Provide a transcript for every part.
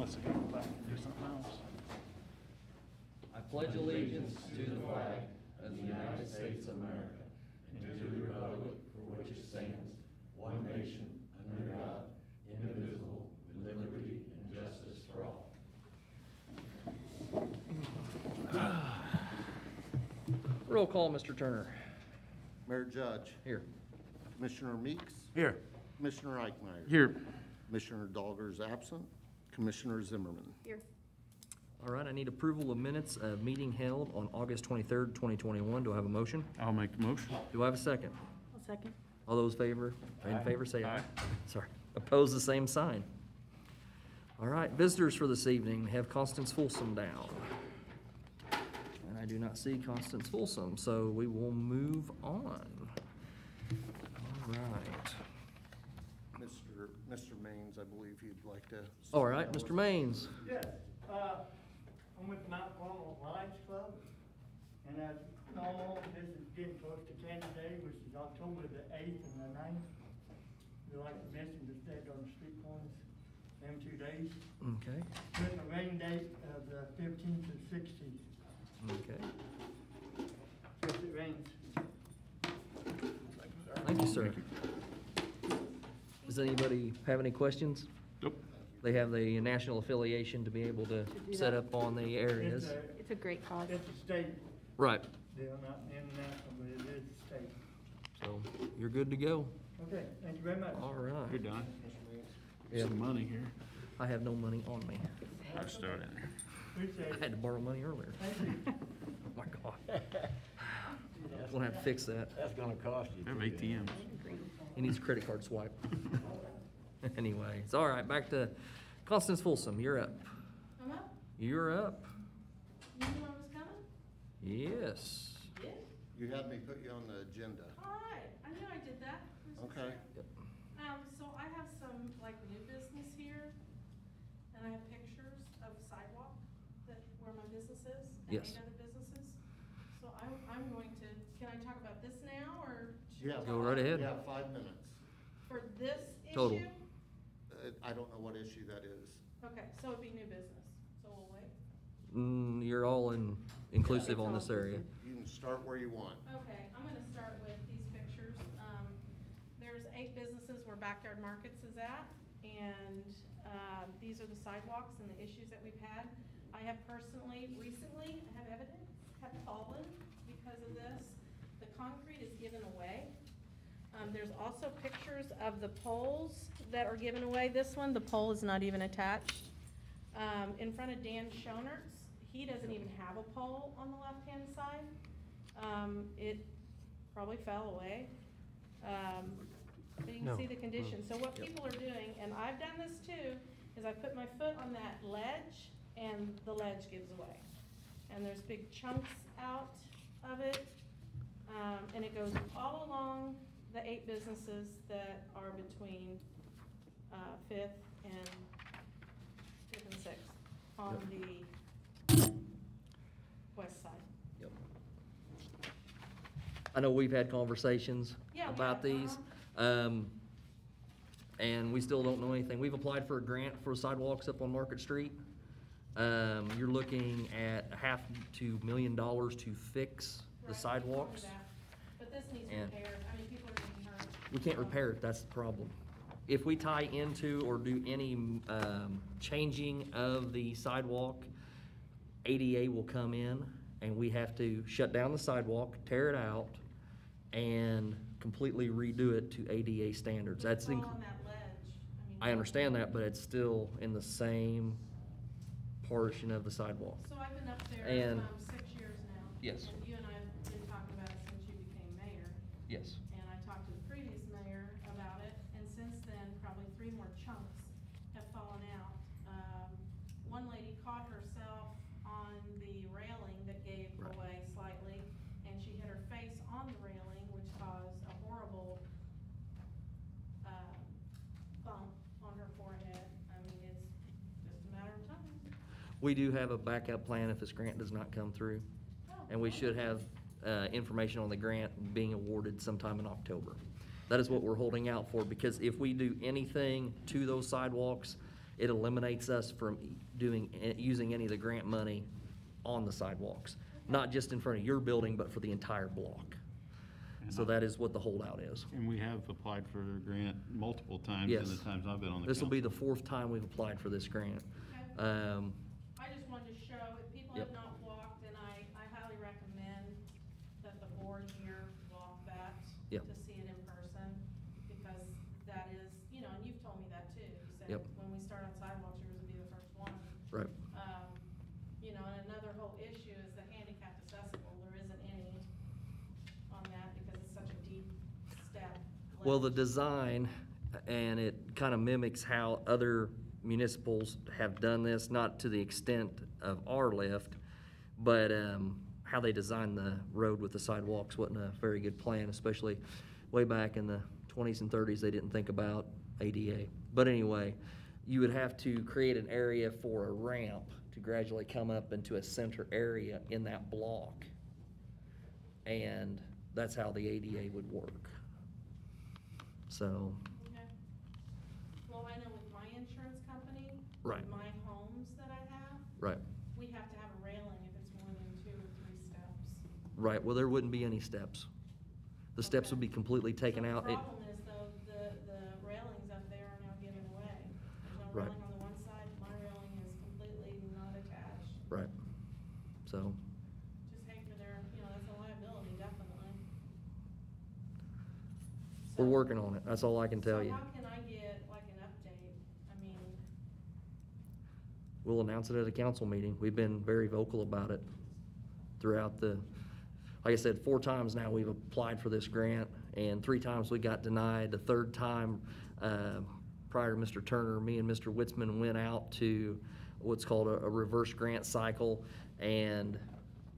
must have gone back and do something else. I pledge allegiance to the flag of the United States of America and to the republic for which it stands, one nation, under God, indivisible, with liberty and justice for all. Roll call, Mr. Turner. Mayor Judge. Here. Commissioner Meeks. Here. Commissioner Eichmeyer. Here. Commissioner Dolger is absent. Commissioner Zimmerman. Here. All right, I need approval of minutes of meeting held on August 23rd, 2021. Do I have a motion? I'll make the motion. Do I have a second? I'll second. All those in favor say aye. Sorry. Opposed, the same sign. All right, visitors for this evening, we have Constance Folsom down. And I do not see Constance Folsom, so we will move on. All right. Mr. Maines, I believe you'd like to. All right, Mr. Maines. Yes, I'm with the Mount Carmel Lions Club, and as normal, this is getting close to Candy Day, which is October the 8th and the 9th. We like to mention the state on the street corners, them 2 days. Okay. With a rain date of the 15th and 16th, Okay. if it rains. Thank you, sir. Does anybody have any questions? Nope. They have the national affiliation to be able to set up on the areas. It's a great cause. It's a state Right. deal, not international, but it is a state. So you're good to go. Okay, thank you very much. All right. You're done. Yeah. Some money here. I have no money on me. I'll just throw it in there. Appreciate I it. had to borrow money earlier. Thank you. Oh my God. Gonna have to fix that. That's gonna cost you. I have ATMs. He needs a credit card swipe. Anyway, it's all right. Back to Constance Folsom. You're up. I'm up. You're up. You knew I was coming? Yes. Did? You had me put you on the agenda. All right, I knew I did that. Okay. Yep. So I have some like new business here, and I have pictures of sidewalk where my business is, and Yes. 8 other businesses. So I'm going to, can I talk about this now, or? should Yeah. we Go talk right ahead. You have 5 minutes. For this issue? Total. I don't know what issue that is. Okay, so it'd be new business, so we'll wait. You're all inclusive on this area. You can start where you want. Okay, I'm gonna start with these pictures. There's 8 businesses where Backyard Markets is at, and these are the sidewalks and the issues that we've had. I have recently, I have evidence, have fallen because of this. The concrete is given away. There's also pictures of the poles that are given away. This one, the pole is not even attached. In front of Dan Schonert's, he doesn't even have a pole on the left-hand side. It probably fell away. But you can see the condition. So what people are doing, and I've done this too, is I put my foot on that ledge and the ledge gives away. And there's big chunks out of it. And it goes all along the 8 businesses that are between 5th and 6th on the west side. Yep. I know we've had conversations Yeah, we about have, these, and we still don't know anything. We've applied for a grant for sidewalks up on Market Street. You're looking at $500,000 to $1 million to fix the Right, sidewalks. that. But this needs And- repaired. I mean, people are getting hurt. We can't repair it, that's the problem. If we tie into or do any changing of the sidewalk, ADA will come in and we have to shut down the sidewalk, tear it out, and completely redo it to ADA standards. That's Fall on that ledge. mean, I understand that, but it's still in the same portion of the sidewalk. So I've been up there, And- 6 years now. Yes. And you and I have been talking about it since you became mayor. Yes. And I talked to the previous mayor about it, and since then, probably 3 more chunks have fallen out. One lady caught herself on the railing that gave Right. away slightly, and she hit her face on the railing, which caused a horrible bump on her forehead. I mean, it's just a matter of time. We do have a backup plan if this grant does not come through. And we should have information on the grant being awarded sometime in October. That is what we're holding out for, because if we do anything to those sidewalks, It eliminates us from using any of the grant money on the sidewalks, not just in front of your building, but for the entire block. So that is what the holdout is. And we have applied for a grant multiple times in Yes. the times I've been on the council. This will be the 4th time we've applied for this grant. Okay. I just wanted to show, if people Yep. have not walked, and I highly recommend that the board here walk that Yep. to see it in person, because that is, you know, and you've told me that too. You said, Yep. when we start on sidewalks, yours will be the first one. Right. You know, and another whole issue is the handicapped accessible. There isn't any on that because it's such a deep step. Well, the lift. design, and it kind of mimics how other municipals have done this, not to the extent of our lift, but how they designed the road with the sidewalks wasn't a very good plan, especially way back in the 20s and 30s, they didn't think about ADA. But anyway, you would have to create an area for a ramp to gradually come up into a center area in that block. And that's how the ADA would work. So, Okay. Well, I know with my insurance company, Right. with my homes that I have, right, we have to have a railing if it's more than 2 or 3 steps. right, well, there wouldn't be any steps. The steps would be completely taken out. So It- the problem is though, the railings up there are now giving away. There's no Right. railing on the one side, my railing is completely not attached. Right, so, Just hate for their, you know, that's a liability, definitely. we're So- working on it, that's all I can tell you. So how can I get like an update? I mean, We'll announce it at a council meeting. We've been very vocal about it throughout like I said, 4 times now we've applied for this grant, and 3 times we got denied. The 3rd time, prior to Mr. Turner, me and Mr. Witzman went out to what's called a reverse grant cycle, and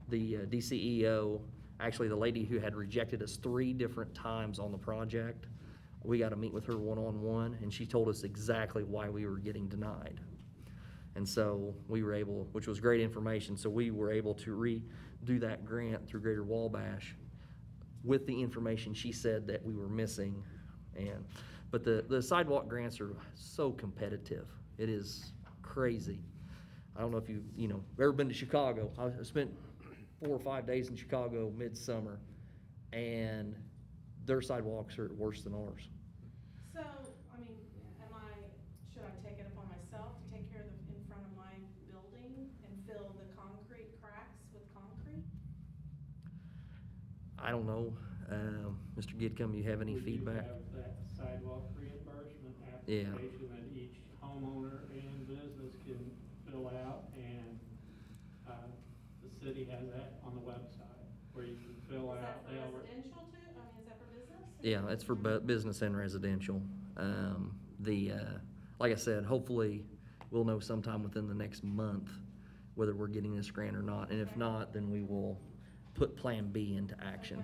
the DCEO, actually the lady who had rejected us 3 different times on the project, we got to meet with her one-on-one, and she told us exactly why we were getting denied. And so we were able, which was great information, so we were able to redo that grant through Greater Wabash with the information she said that we were missing. But the sidewalk grants are so competitive. It is crazy. I don't know if you've ever been to Chicago. I spent 4 or 5 days in Chicago midsummer, and their sidewalks are worse than ours. so, I mean, should I take it upon myself to take care of in front of my building and fill the concrete cracks with concrete? I don't know. Mr. Gidcombe, you have any We do feedback? have that sidewalk reimbursement Yeah. application that each homeowner and business can fill out, and, the city has that on the website, where you can fill Is that out. for they'll- residential too? I mean, is that for business? Yeah, it's for business and residential. Like I said, hopefully we'll know sometime within the next month whether we're getting this grant or not. And if not, then we will put Plan B into action.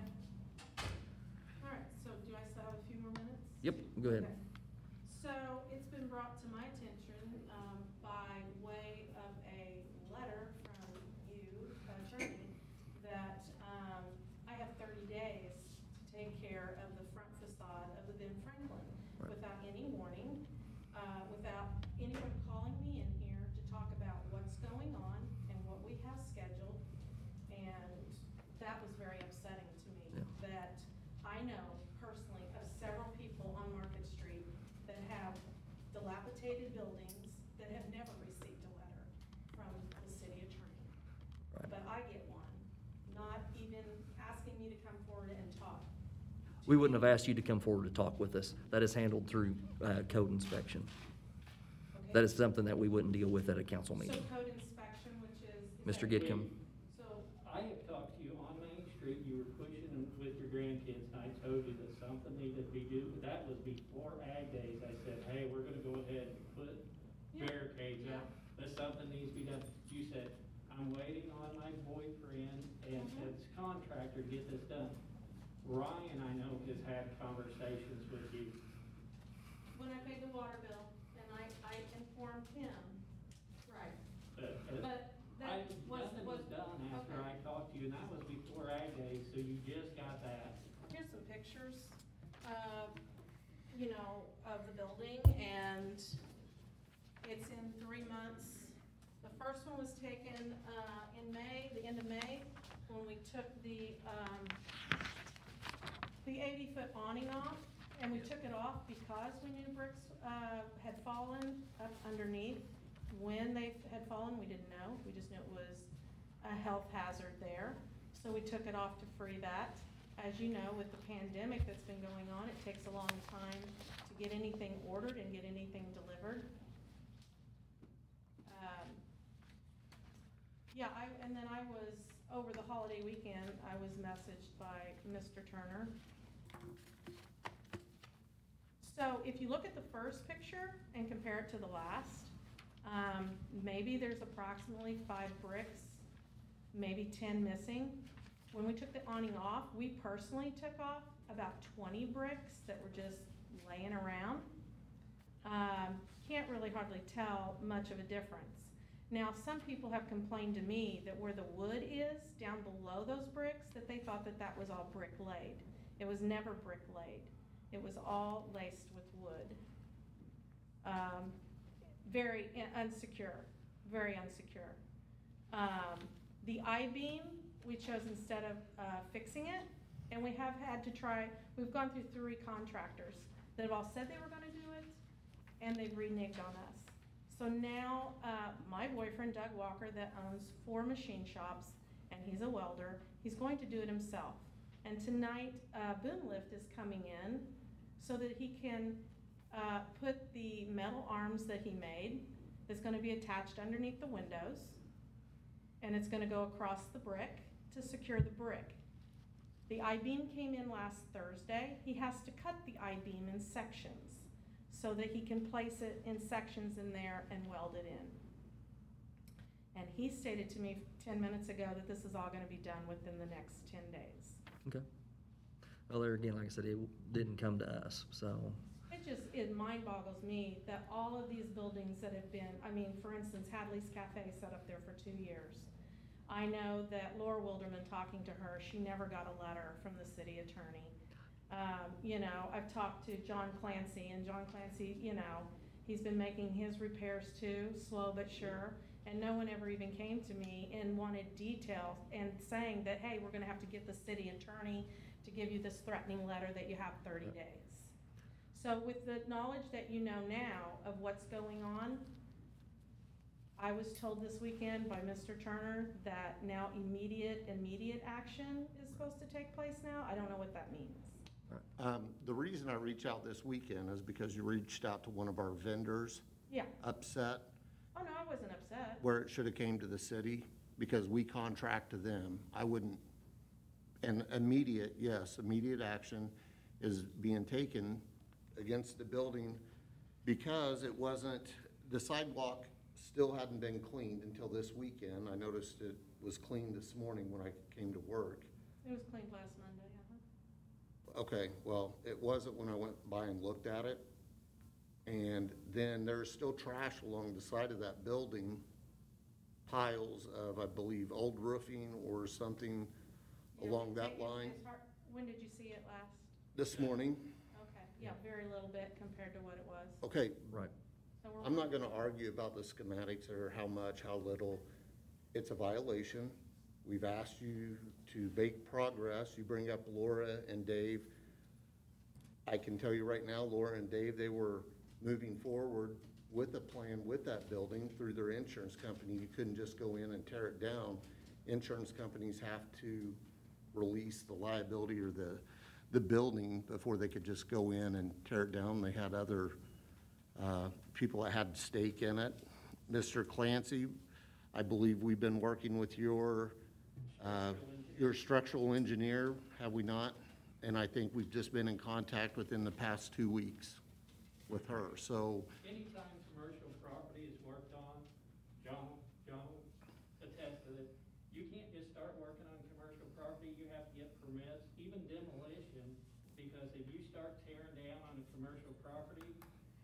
Okay. All right, so do I still have a few more minutes? Yep, go ahead. Okay. So it's been brought to my attention, by way of a letter from you, attorney, that, I have 30 days to take care of the front facade of the Ben Franklin Right. without any warning, without anyone calling me in here to talk about what's going on and what we have scheduled. And that was very upsetting to me, Yeah. that I know personally of several people on Market Street that have dilapidated buildings that have never received a letter from the city attorney. Right. But I get one, not even asking me to come forward and talk. We wouldn't have asked you to come forward to talk with us. That is handled through code inspection. Okay? That is something that we wouldn't deal with at a council So meeting. code inspection, which is. Mr. that- Gidcombe? So, I have talked to you on Main Street, you were pushing with your grandkids, and I told you that something needed to be done. That was before Ag Days. I said, hey, we're gonna go ahead and put Yeah. barricades up, that something needs to be done. You said, I'm waiting on my boyfriend and Mhm. his contractor to get this done. Ryan, I know, has had conversations with you. when I paid the water bill, and I informed him, right, but I, that was. nothing was done after okay. I talked to you, and that was before Ag Days, so you just got that. Here's some pictures, of the building, and it's first one was taken, in May, the end of May, when we took the 80-foot awning off, and we took it off because we knew bricks, had fallen up underneath. When they had fallen, we didn't know, we just knew it was a health hazard there, so we took it off to free that. As you know, with the pandemic that's been going on, it takes a long time to get anything ordered and get anything delivered. Yeah, and then I was, over the holiday weekend, I was messaged by Mr. Turner. So if you look at the first picture and compare it to the last, maybe there's approximately 5 bricks, maybe 10 missing. When we took the awning off, we personally took off about 20 bricks that were just laying around. Can't really hardly tell much of a difference. Now, some people have complained to me that where the wood is down below those bricks, that they thought that that was all brick laid. It was never brick laid. It was all laced with wood. Very unsecure, very unsecure. The I-beam, we chose instead of fixing it, and we have had to try, we've gone through 3 contractors that have all said they were gonna do it, and they've reneged on us. So now, my boyfriend, Doug Walker, that owns 4 machine shops, and he's a welder, he's going to do it himself. And tonight, Boom Lift is coming in so that he can put the metal arms that he made, that's gonna be attached underneath the windows, and it's gonna go across the brick to secure the brick. The I-beam came in last Thursday. He has to cut the I-beam in sections so that he can place it in sections in there and weld it in. And he stated to me 10 minutes ago that this is all gonna be done within the next 10 days. Okay. Well, there again, like I said, it didn't come to us, so. It mind boggles me that all of these buildings that have been, I mean, for instance, Hadley's Cafe sat up there for 2 years. I know that Laura Wilderman, talking to her, she never got a letter from the city attorney. You know, I've talked to John Clancy, and John Clancy, you know, he's been making his repairs too, slow but sure, and no one ever even came to me and wanted details and saying that, hey, we're gonna have to get the city attorney to give you this threatening letter that you have 30 days. So with the knowledge that you know now of what's going on, I was told this weekend by Mr. Turner that now immediate action is supposed to take place now. I don't know what that means. The reason I reached out this weekend is because you reached out to one of our vendors. Yeah. Upset. Oh, no, I wasn't upset. Where it should have came to the city, because we contract to them. I wouldn't, and immediate, yes, immediate action is being taken against the building because it wasn't, the sidewalk still hadn't been cleaned until this weekend. I noticed it was cleaned this morning when I came to work. It was cleaned last Monday, Okay, well, it wasn't when I went by and looked at it. And then there's still trash along the side of that building, piles of, I believe, old roofing or something along that line. When did you see it last? This morning. Okay, yeah, very little bit compared to what it was. Okay, Right. So we're I'm not gonna argue about the schematics or how much, how little. It's a violation. We've asked you to make progress. You bring up Laura and Dave. I can tell you right now, Laura and Dave, they were moving forward with a plan with that building through their insurance company. You couldn't just go in and tear it down. Insurance companies have to release the liability or the building before they could just go in and tear it down. They had other people that had stake in it. Mr. Clancy, I believe we've been working with your structural engineer, have we not? And I think we've just been in contact within the past 2 weeks with her, so. Anytime commercial property is worked on, John attest to this, you can't just start working on commercial property, you have to get permits, even demolition, because if you start tearing down on a commercial property,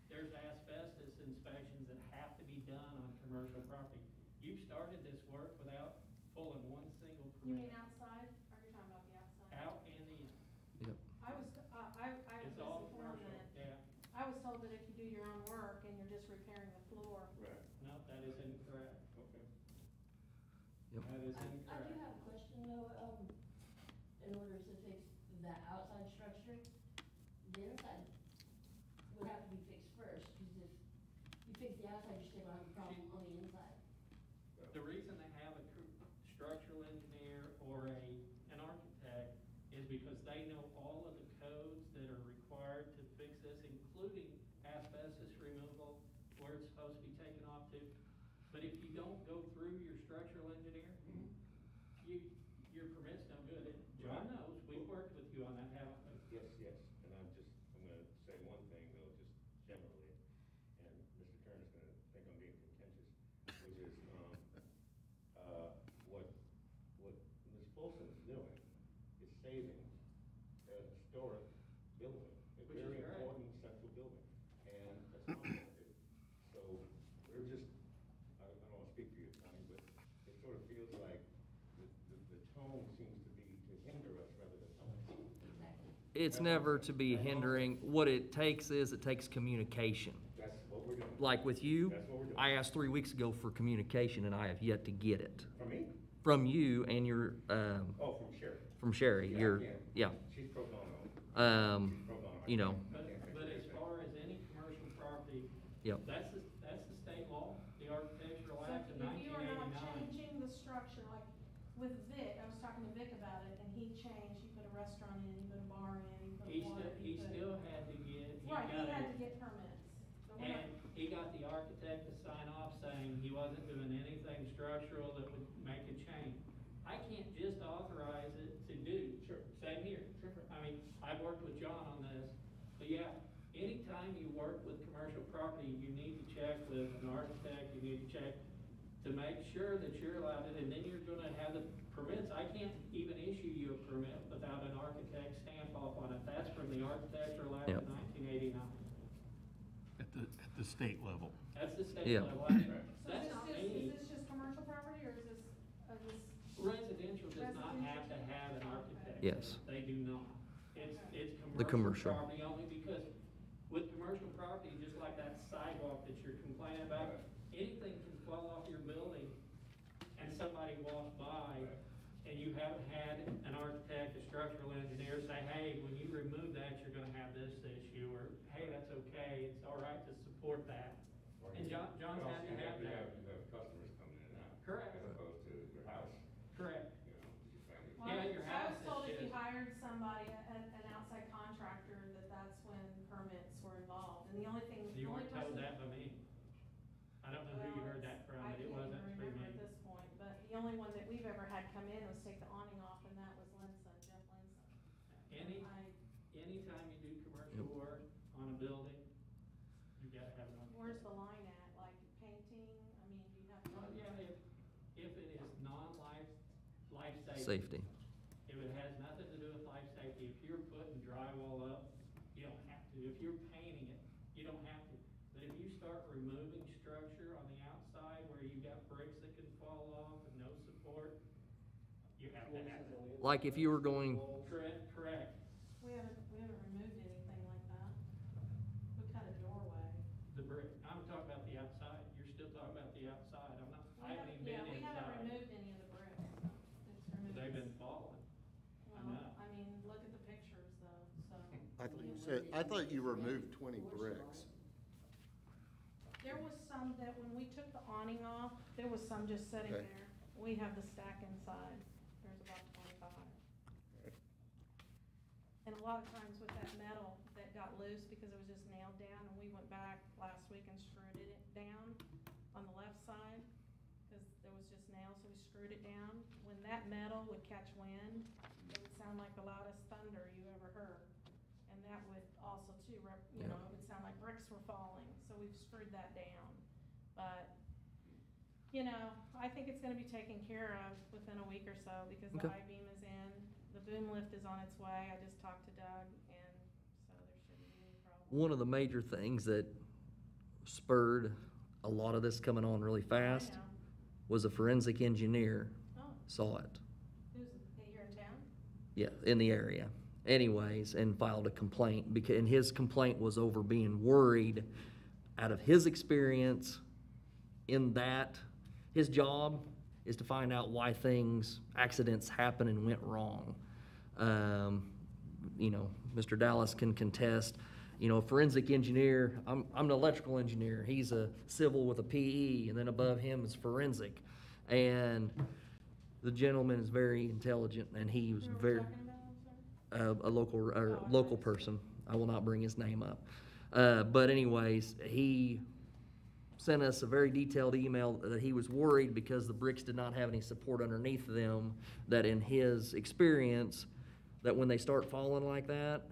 there's asbestos inspections that have to be done on commercial property. You've started this work without pulling one single You permit. mean outside, or you're talking about the outside? Out and in. Yep. I was It's all informed commercial, that, yeah. I was told that if you do your own work and you're just repairing the floor, No, that is incorrect. Okay. Yep. That is I do incorrect. have a question though, in order to fix the outside structure, the inside would have to be fixed first, because if you fix the outside, you're still gonna have a problem on the inside. The reason they have a structural engineer or an architect is because they know all of the codes that are required to fix this, including asbestos removal, where it's supposed to be taken off to. But if you don't go through your structural engineer, your permit's no good. And John knows, we've worked with you on that, haven't we? Yes, yes, and I'm gonna say one thing though, just generally, and Mr. Turner's gonna think I'm being contentious, which is, what Ms. Folsom is doing is saving a historic building, a Which is very great. important central building, and that's not what it is. So, we're just, I don't wanna speak for you, Connie, but it sort of feels like the tone seems to be to hinder us rather than help us. Exactly. It's never to be hindering. What it takes is, it takes communication. That's what we're doing. Like with you, That's what we're doing. I asked 3 weeks ago for communication and I have yet to get it. From me? From you and your, Oh, from Sherry. from Sherry, your, yeah. She's pro bono. Pro bono. You know, But as far as any commercial property, yep. that's the state law, the Architectural So Act of if you are not 1989. changing the structure, like with Vic, I was talking to Vic about it, and he changed, he put a restaurant in, he put a bar in, he put He water, still, he still had to get, Right, he had to get permits. So we're not- and he got the architect to sign off saying he wasn't doing anything structural that would make a change. I can't just authorize it to do. Sure. Same here. I mean, I've worked with John on this, but yeah, anytime you work with commercial property, you need to check with an architect, you need to check to make sure that you're allowed it, and then you're gonna have the permits. I can't even issue you a permit without an architect stamp off on it. That's from the Architectural Act Yep. of 1989. At the state level. That's the state Yeah. level. So That's is not this me. is this just commercial property, or is this? Residential does not have to have an architect. Yes. They do not. It's The commercial. commercial property only because with commercial property, just like that sidewalk that you're complaining about, anything can fall off your building and somebody walks by and you haven't had an architect, a structural engineer say, hey, when you remove that, you're gonna have this issue, or hey, that's okay, it's all right to support that. And John's had to have that. You have customers coming in and out. Correct. As opposed to your house, Correct. you know, your family. Well, Yeah, your I house was is told if you just- hired somebody, an outside contractor, that's when permits were involved, and the only thing, the You only weren't person. told that by me. I don't know who you heard that from, I but it can't even wasn't through remember at me. this point, but the only one that we've ever had come in was take the awning off, and that was Jeff Linson. Anytime you do commercial work on a building, you gotta have an Where's architect. the line at, like painting, I mean, do you have? Well, yeah, if it is life safety. Safety. If it has nothing to do with life safety, if you're putting drywall up, you don't have to. If you're painting it, you don't have to. But if you start removing structure on the outside where you've got bricks that can fall off and no support, you have to have it. Like if you were going, Correct. We haven't removed anything like that. We cut a doorway. The brick, I'm talking about the outside. You're still talking about the outside. I haven't even been Yeah, we haven't inside. removed any of the bricks. It's removed. They've been falling. I know. Well, I mean, look at the pictures though, so. I thought you removed 20 bricks. There was some that when we took the awning off, there was some just sitting Okay. there. We have the stack inside. There's about 25. And a lot of times with that metal that got loose because it was just nailed down, and we went back last week and screwed it down on the left side, because there was just nails, so we screwed it down. When that metal would catch wind, it would sound like the loudest thunder you ever heard. And that would also too, you know, it would sound like bricks were falling, so we've screwed that down. But, you know, I think it's gonna be taken care of within a week or so, because the Okay. I-beam is in, the boom lift is on its way, I just talked to Doug, and so there shouldn't be any problem. one of the major things that spurred a lot of this coming on really fast I know. was a forensic engineer Oh, saw it. who's, here in town? Yeah, in the area. Anyways, and filed a complaint and his complaint was over being worried out of his experience in that his job is to find out why accidents happen and went wrong. You know, Mr. Dallas can contest, you know, a forensic engineer, I'm an electrical engineer, he's a civil with a PE, and then above him is forensic. And the gentleman is very intelligent, and he was Who are we very, talking about, I'm sorry? a local person. I will not bring his name up. But anyways, he sent us a very detailed email that he was worried because the bricks did not have any support underneath them, that in his experience, that when they start falling like that,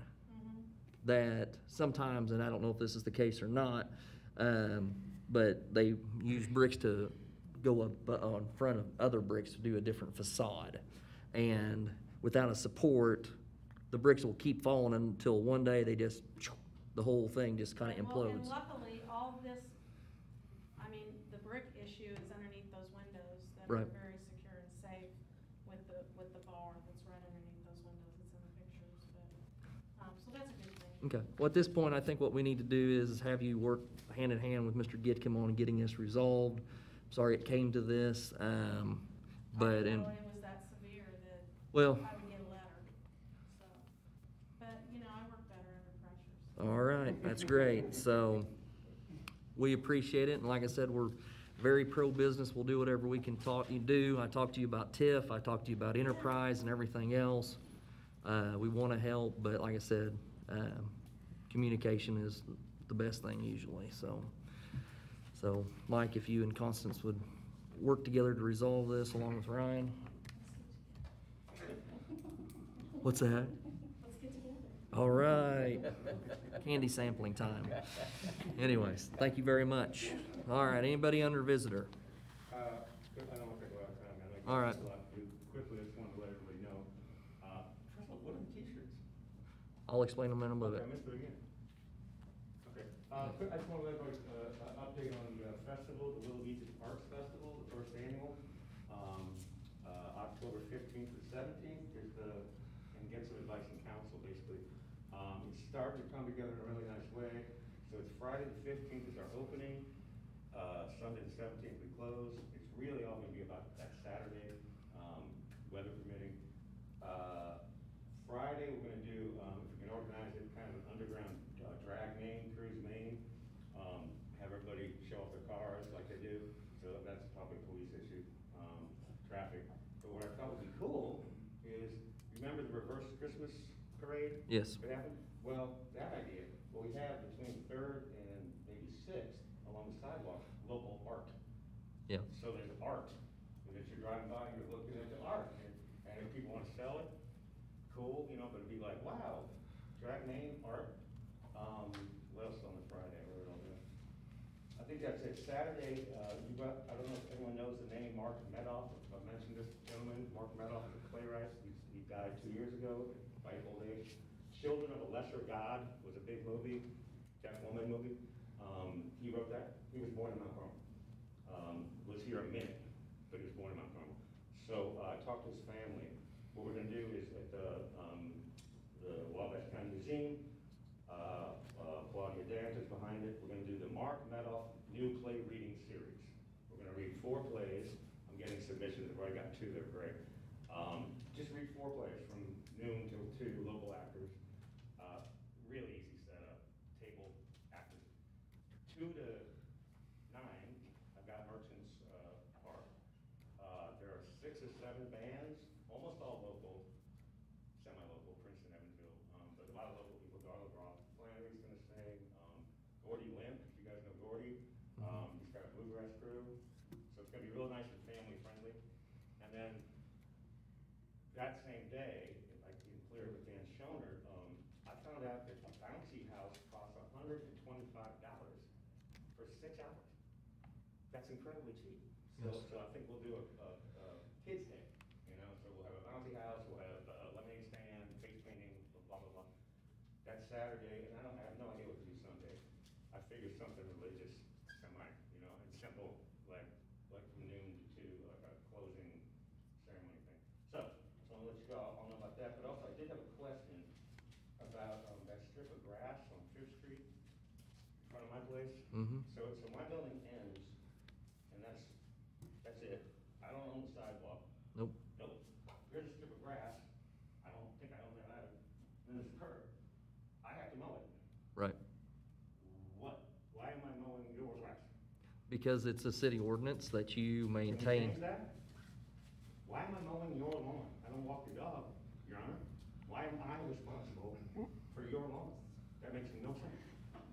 that sometimes, and I don't know if this is the case or not, but they use bricks to go up on front of other bricks to do a different facade. And without a support, the bricks will keep falling until one day they just, the whole thing just kind of Well, and implodes. luckily, all this, I mean, the brick issue is underneath those windows that Right. are very secure and safe with the bar that's right underneath those windows. It's in the pictures, but, so that's a good thing. Okay, well, at this point, I think what we need to do is have you work hand in hand with Mr. Gitcom on getting this resolved. Sorry it came to this, but, I didn't and, know it was that severe that well, I would get a letter, so. But, you know, I work better under pressure, so. all right, that's great. So we appreciate it. And like I said, we're very pro-business. We'll do whatever we can do. I talked to you about Tiff. I talked to you about Enterprise and everything else. We want to help, but like I said, communication is the best thing usually. So Mike, if you and Constance would work together to resolve this along with Ryan. What's that? Let's get together. All right. Candy sampling time. Anyways, thank you very much. All right, anybody under visitor? I don't want to take a lot of time, man. All right. Quickly, I just wanted to let everybody know. First of all, what are the t-shirts? I'll explain them in a little Okay, I bit. missed it again. Okay, I just want to let everybody, update on the festival, the Little Egypt Arts Festival, the first annual. October 15th to 17th is and get some advice and counsel, basically. It's starting to come together in a really nice way. So it's Friday the 15th is our opening, Sunday the 17th we close. It's really all gonna be about that Saturday, weather permitting. Friday, we're gonna do, if we can organize it, kind of an underground drag cruise main. Have everybody show off their cars like they do. So that's probably a police issue, traffic. But what I thought would be cool is, remember the reverse Christmas parade? Yes. That happened? Well, that idea, what we have between 3rd and maybe 6th along the sidewalk, local art. Yeah. So there's art, and if you're driving by, you're looking at the art, and if people want to sell it, cool, you know, but it'd be like, wow, drag name, art. What else on the Friday? I wrote it all down. I think that's it. Saturday, I don't know if everyone knows the name Mark Medoff. I've mentioned this gentleman, Mark Medoff, the playwright. He died 2 years ago by old age. Children of a Lesser God was a big movie, Jack Woman movie. He wrote that. He was born in Mount Carmel. Was here a minute, but he was born in Mount Carmel. So I talked to his family. What we're gonna do is at the Wabash County Museum, Claudia Dantas behind it, we're gonna do the Mark Medoff New Play Reading Series. We're gonna read 4 plays. I'm getting submissions, I've already got 2 that are great. Just read 4 plays from noon till 2, local actors. Really easy setup, table actors. 2 to 9, I've got Merchants Park. There are 6 or 7 bands, almost all local, semi-local, Princeton, Evansville, but a lot of local people. Darla Roth Flannery's gonna sing. Gordy Limp, if you guys know Gordy, he's got a bluegrass crew. So it's gonna be real nice and family friendly. And then that same day, if I can clear it with Dan Schoner, I found out that a bouncy house costs $125 for 6 hours. That's incredibly cheap. So I think we'll do a kids day, you know, so we'll have a bouncy house, we'll have a lemonade stand, face painting, blah, blah, blah. That's Saturday, and I have no idea what to do Sunday. I figured something religious, you know, and simple, like from noon to 2, like a closing ceremony thing. So I'll let you go, I'll know about that, but also I did have a question about that strip of grass on 5th Street in front of my place. Mm-hmm. So my building ends, and that's it. I don't own the Because it's a city ordinance that you Can we maintain. change that? Why am I mowing your lawn? I don't walk your dog, Your Honor. Why am I responsible for your lawn? That makes no sense.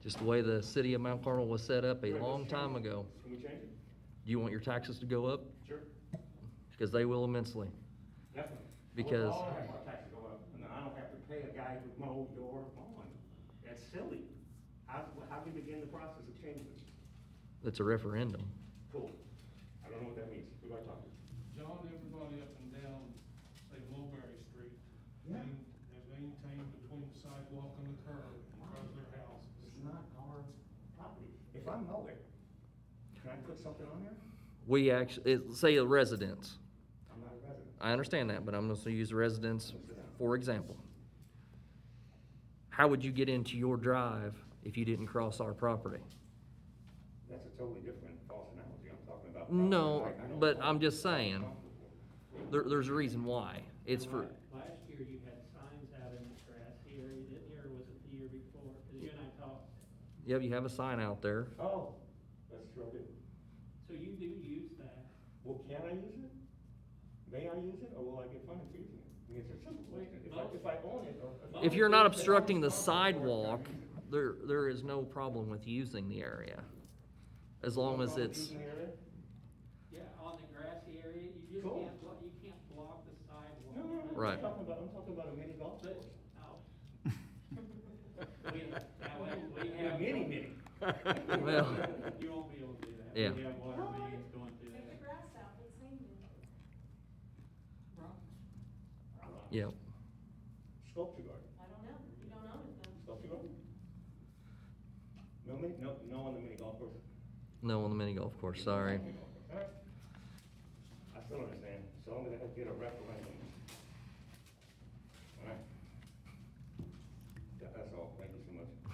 Just the way the city of Mount Carmel was set up a Right, long let's time change it. ago. Can we change it? Do you want your taxes to go up? Sure, Because they will immensely. definitely. Because- All of our taxes go up, and then I don't have to pay a guy to mow your lawn. That's silly. How do you begin the process of changing it? It's a referendum. Cool. I don't know what that means. Who do I talk to? John, everybody up and down, say Mulberry Street, Yeah. has maintained between the sidewalk and the curb in front of their houses. It's not our property. If I mow it, can I put something on there? We actually, say a residence. I'm not a resident. I understand that, but I'm going to use residence for example. How would you get into your drive if you didn't cross our property? That's a totally different false analogy. I'm talking about. No, property. I don't but know. I'm just saying, there's a reason why. It's for, Last year you had signs out in the grassy area, didn't you, or was it the year before? Cause you and I talked. yeah, you have a sign out there. Oh, that's true, I do. So you do use that. Well, can I use it? May I use it, or will I get fined for using it? I mean, it's a simple question. If I own it, or. If you're not obstructing the sidewalk, there is no problem with using the area. As long as it's, Using the area? Yeah, on the grassy area, you just Cool. you can't block the sidewalk. No, no, no. Right. I'm talking about a mini golf But, course. oh. We Yeah, have. mini. well, You won't be able to do that. Yeah. We have water mains going through Take the that. grass out, it's sand. yeah. Sculpture garden. I don't know, you don't own it though. Sculpture garden? No on the mini golf course? No on the mini golf course, sorry. Mini golf course. All right. I still understand, so I'm gonna have to get a referendum. All right? That's all, thank you so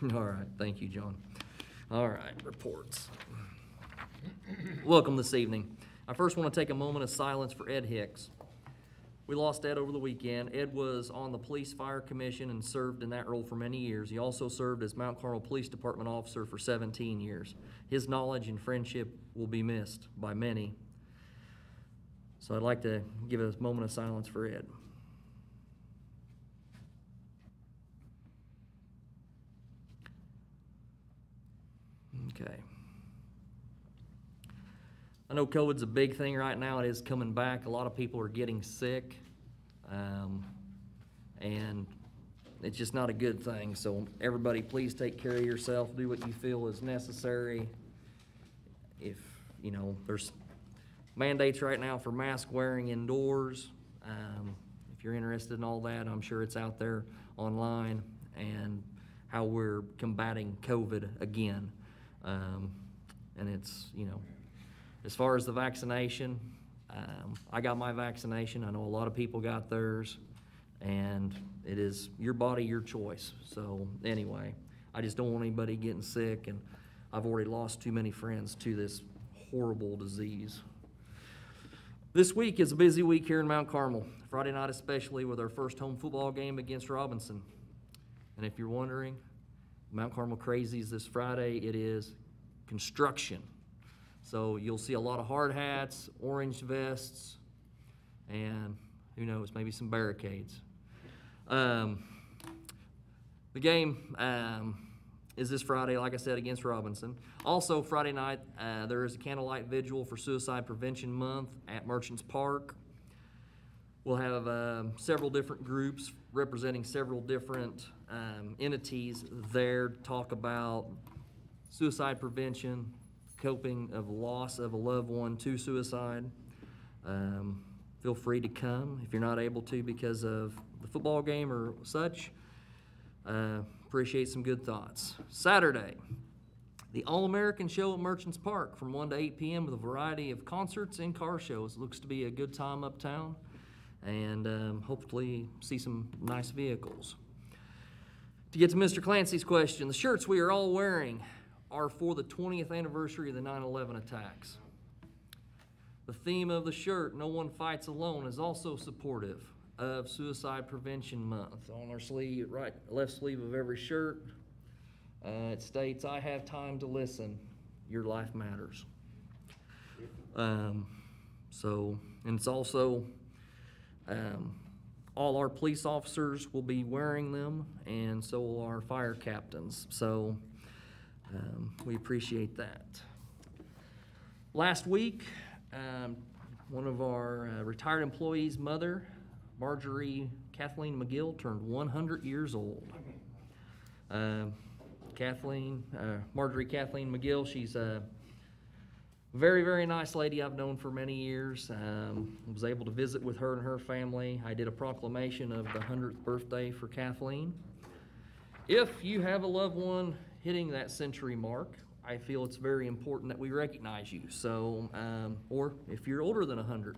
much. All right, thank you, John. All right, reports. Welcome this evening. I first want to take a moment of silence for Ed Hicks. We lost Ed over the weekend. Ed was on the Police Fire Commission and served in that role for many years. He also served as Mount Carmel Police Department officer for 17 years. His knowledge and friendship will be missed by many. So I'd like to give a moment of silence for Ed. Okay. I know COVID's a big thing right now. It is coming back. A lot of people are getting sick. And it's just not a good thing. So everybody, please take care of yourself. Do what you feel is necessary. If, you know, there's mandates right now for mask wearing indoors. If you're interested in all that, I'm sure it's out there online, and how we're combating COVID again. And it's, you know, as far as the vaccination, I got my vaccination. I know a lot of people got theirs, and it is your body, your choice. So anyway, I just don't want anybody getting sick, and I've already lost too many friends to this horrible disease. This week is a busy week here in Mount Carmel, Friday night especially, with our first home football game against Robinson. And if you're wondering, Mount Carmel Crazies this Friday, it is construction. So you'll see a lot of hard hats, orange vests, and who knows, maybe some barricades. The game is this Friday, like I said, against Robinson. Also, Friday night, there is a candlelight vigil for Suicide Prevention Month at Merchants Park. We'll have several different groups representing several different entities there to talk about suicide prevention, coping of loss of a loved one to suicide. Feel free to come if you're not able to because of the football game or such. Appreciate some good thoughts. Saturday, the All-American Show at Merchants Park from 1 to 8 p.m. with a variety of concerts and car shows. Looks to be a good time uptown, and hopefully see some nice vehicles. To get to Mr. Clancy's question, the shirts we are all wearing are for the 20th anniversary of the 9/11 attacks. The theme of the shirt, "No One Fights Alone," is also supportive of Suicide Prevention Month. On our sleeve, right, left sleeve of every shirt, it states, "I have time to listen. Your life matters." So, and it's also, all our police officers will be wearing them, and so will our fire captains. So, we appreciate that. Last week, one of our retired employees' mother, Marjorie Kathleen McGill, turned 100 years old. Marjorie Kathleen McGill, she's a very, very nice lady I've known for many years. Was able to visit with her and her family. I did a proclamation of the 100th birthday for Kathleen. If you have a loved one hitting that century mark, I feel it's very important that we recognize you. So, or if you're older than 100,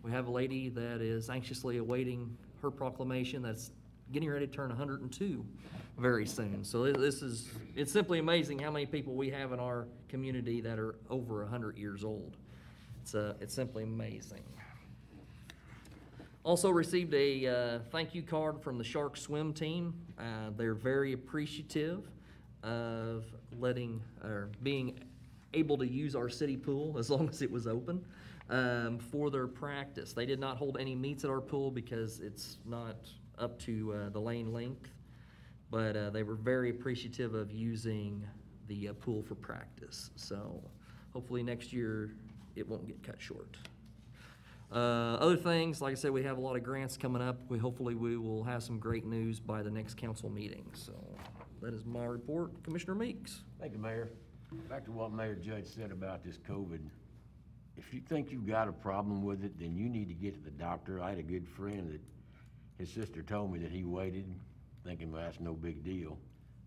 we have a lady that is anxiously awaiting her proclamation that's getting ready to turn 102 very soon. So it's simply amazing how many people we have in our community that are over 100 years old. It's simply amazing. Also received a thank you card from the Shark swim team. They're very appreciative of being able to use our city pool as long as it was open for their practice. They did not hold any meets at our pool because it's not up to the lane length, but they were very appreciative of using the pool for practice. So hopefully next year it won't get cut short. Other things, like I said, we have a lot of grants coming up. Hopefully we will have some great news by the next council meeting. So that is my report. Commissioner Meeks. Thank you, Mayor. Back to what Mayor Judge said about this COVID. If you think you've got a problem with it, then you need to get to the doctor. I had a good friend that his sister told me that he waited, thinking, well, that's no big deal.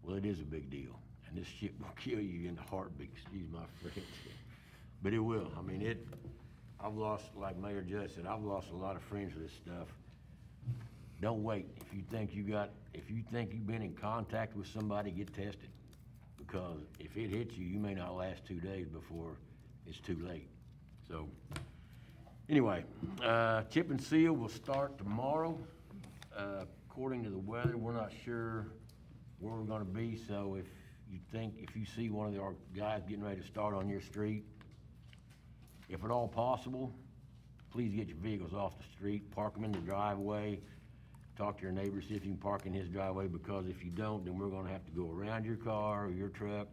Well, it is a big deal. And this shit will kill you in the heartbeat, excuse my French. But it will. I mean, I've lost, like Mayor Judge said, I've lost a lot of friends with this stuff. Don't wait. If you think you've been in contact with somebody, get tested. Because if it hits you, you may not last 2 days before it's too late. So, anyway, chip and seal will start tomorrow. According to the weather, we're not sure where we're gonna be, so if you see one of our guys getting ready to start on your street, if at all possible, please get your vehicles off the street, park them in the driveway, talk to your neighbor, see if you can park in his driveway, because if you don't, then we're gonna have to go around your car or your truck,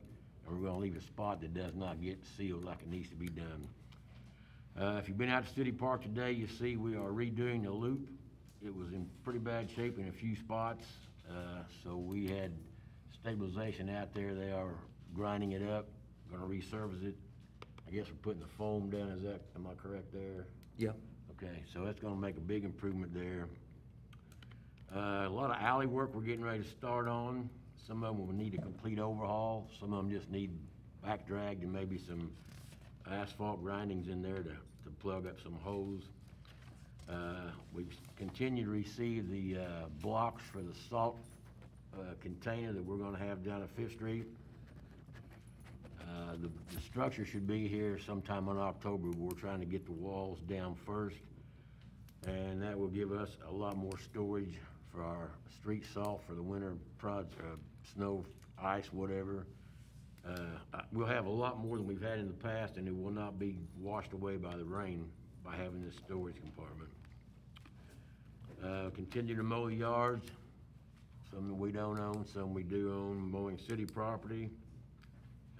and we're gonna leave a spot that does not get sealed like it needs to be done. If you've been out to City Park today, you see we are redoing the loop. It was in pretty bad shape in a few spots, so we had stabilization out there. They are grinding it up, gonna resurface it. I guess we're putting the foam down, am I correct there? Yep. Okay, so that's gonna make a big improvement there. A lot of alley work we're getting ready to start on. Some of them will need a complete overhaul. Some of them just need back dragged and maybe some asphalt grindings in there to plug up some holes. We continue to receive the blocks for the salt container that we're gonna have down at 5th Street. The structure should be here sometime in October. We're trying to get the walls down first, and that will give us a lot more storage for our street salt for the winter snow, ice, whatever. We'll have a lot more than we've had in the past, and it will not be washed away by the rain by having this storage compartment. Continue to mow the yards. Some we don't own, some we do own. Mowing city property.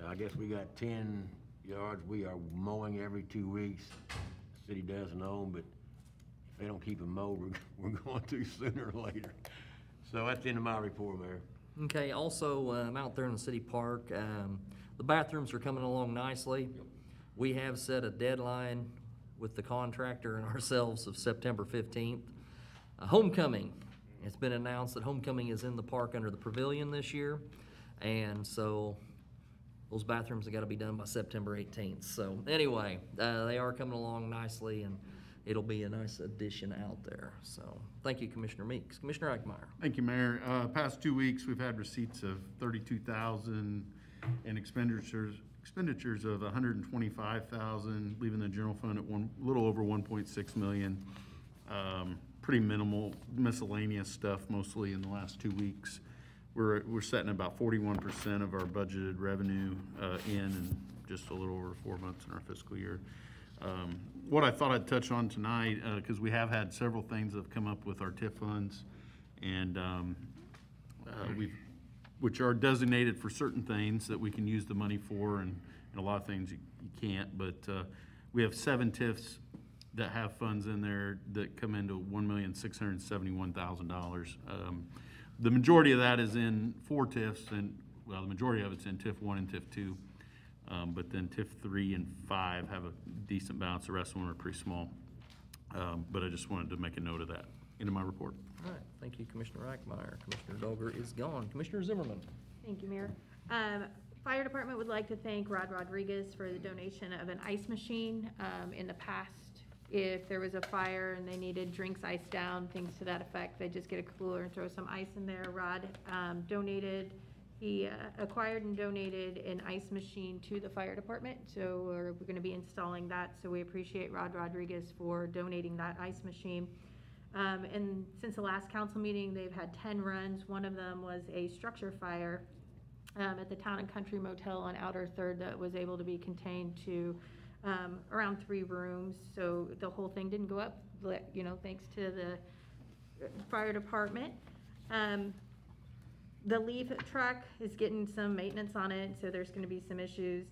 I guess we got 10 yards we are mowing every 2 weeks. The city doesn't own, but if they don't keep them mowed, we're going to sooner or later. So that's the end of my report, Mayor. Okay, also, out there in the city park, the bathrooms are coming along nicely. We have set a deadline with the contractor and ourselves of September 15th. Homecoming, it's been announced that homecoming is in the park under the pavilion this year, and so those bathrooms have got to be done by September 18th. So anyway, they are coming along nicely, and it'll be a nice addition out there. So thank you, Commissioner Meeks. Commissioner Eichmeyer. Thank you, Mayor. Past 2 weeks, we've had receipts of $32,000 and expenditures of $125,000, leaving the general fund at little over $1.6 million. Pretty minimal miscellaneous stuff, mostly in the last 2 weeks. We're setting about 41% of our budgeted revenue in just a little over 4 months in our fiscal year. What I thought I'd touch on tonight, because we have had several things that have come up with our Tiff Funds, and which are designated for certain things that we can use the money for, and a lot of things you can't, but we have 7 TIFs that have funds in there that come into $1,671,000. The majority of that is in 4 TIFs, and, well, the majority of it's in TIF 1 and TIF 2, but then TIF 3 and 5 have a decent balance. The rest of them are pretty small. But I just wanted to make a note of that into my report. All right, thank you, Commissioner Reichmeyer. Commissioner Dogger is gone. Commissioner Zimmerman. Thank you, Mayor. Fire Department would like to thank Rod Rodriguez for the donation of an ice machine. In the past, if there was a fire and they needed drinks iced down, things to that effect, they'd just get a cooler and throw some ice in there. Rod he acquired and donated an ice machine to the fire department, so we're going to be installing that. So we appreciate Rod Rodriguez for donating that ice machine. And since the last council meeting, they've had 10 runs. One of them was a structure fire at the Town and Country Motel on Outer 3rd that was able to be contained to around 3 rooms. So the whole thing didn't go up, thanks to the fire department. The leaf truck is getting some maintenance on it, so there's going to be some issues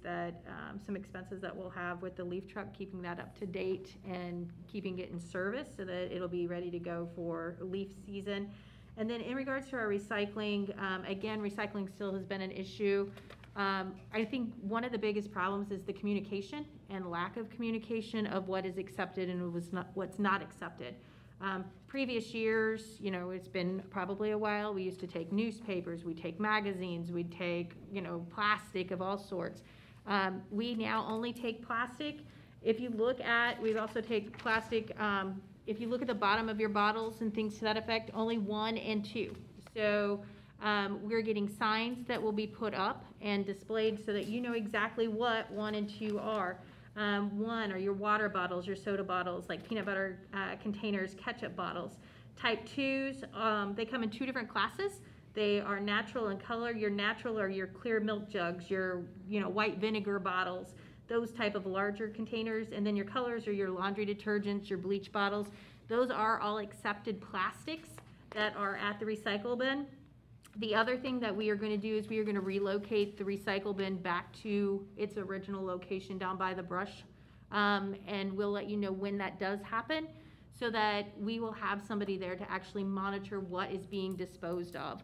some expenses that we'll have with the leaf truck, keeping that up to date and keeping it in service so that it'll be ready to go for leaf season. And then in regards to our recycling, again, recycling still has been an issue. I think one of the biggest problems is the communication and lack of communication of what is accepted and what's not accepted. Previous years, it's been probably a while, we used to take newspapers, we'd take magazines, we'd take, plastic of all sorts. We now only take plastic. We also take plastic, if you look at the bottom of your bottles and things to that effect, only 1 and 2. So we're getting signs that will be put up and displayed so that you know exactly what 1 and 2 are. 1 are your water bottles, your soda bottles, like peanut butter containers, ketchup bottles. Type 2s, they come in 2 different classes. They are natural in color. Your natural are your clear milk jugs, your white vinegar bottles, those type of larger containers. And then your colors are your laundry detergents, your bleach bottles. Those are all accepted plastics that are at the recycle bin. The other thing that we are going to do is we are going to relocate the recycle bin back to its original location down by the brush. And we'll let you know when that does happen so that we will have somebody there to actually monitor what is being disposed of.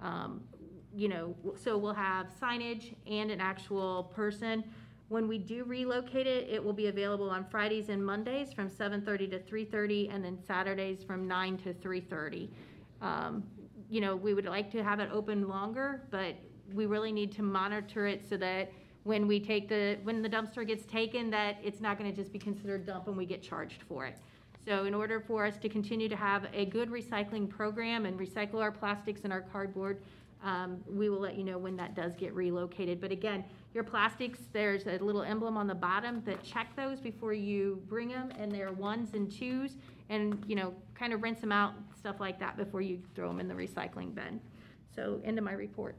So we'll have signage and an actual person. When we do relocate it, it will be available on Fridays and Mondays from 7:30 to 3:30 and then Saturdays from 9 to 3:30. We would like to have it open longer, but we really need to monitor it so that when the dumpster gets taken, that it's not gonna just be considered dump and we get charged for it. So in order for us to continue to have a good recycling program and recycle our plastics and our cardboard, we will let you know when that does get relocated. But again, your plastics, there's a little emblem on the bottom that check those before you bring them, and they're 1s and 2s, and kind of rinse them out, stuff like that, before you throw them in the recycling bin. So, end of my report.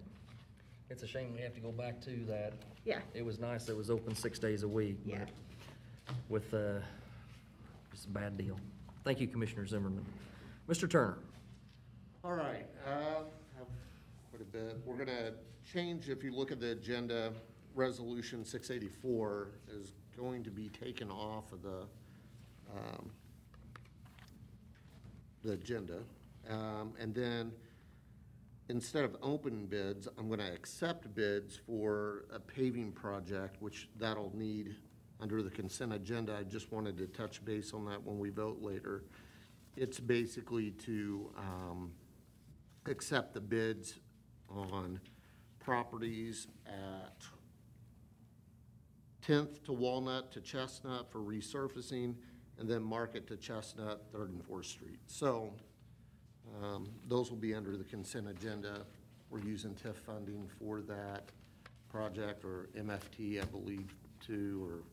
It's a shame we have to go back to that. Yeah. It was nice, it was open 6 days a week. But Yeah. with, just a bad deal. Thank you, Commissioner Zimmerman. Mr. Turner. All right, have quite a bit. We're gonna change, if you look at the agenda, Resolution 684 is going to be taken off of the agenda. And then, instead of open bids, I'm gonna accept bids for a paving project, which that'll need under the consent agenda. I just wanted to touch base on that when we vote later. It's basically to accept the bids on properties at 10th to Walnut to Chestnut for resurfacing, and then Market to Chestnut, 3rd and 4th Street. So those will be under the consent agenda. We're using TIF funding for that project, or MFT, I believe, too, or